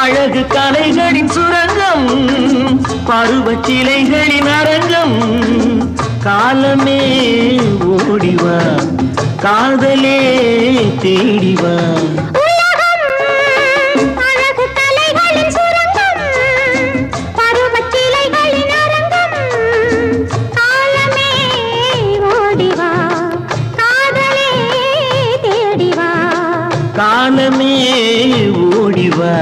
அழகு கலைகளின் சுரங்கம் பருவச்சிலைகளின் அரங்கம் காலமே ஓடிவா காதலே தேடிவா காலமே ஓடிவா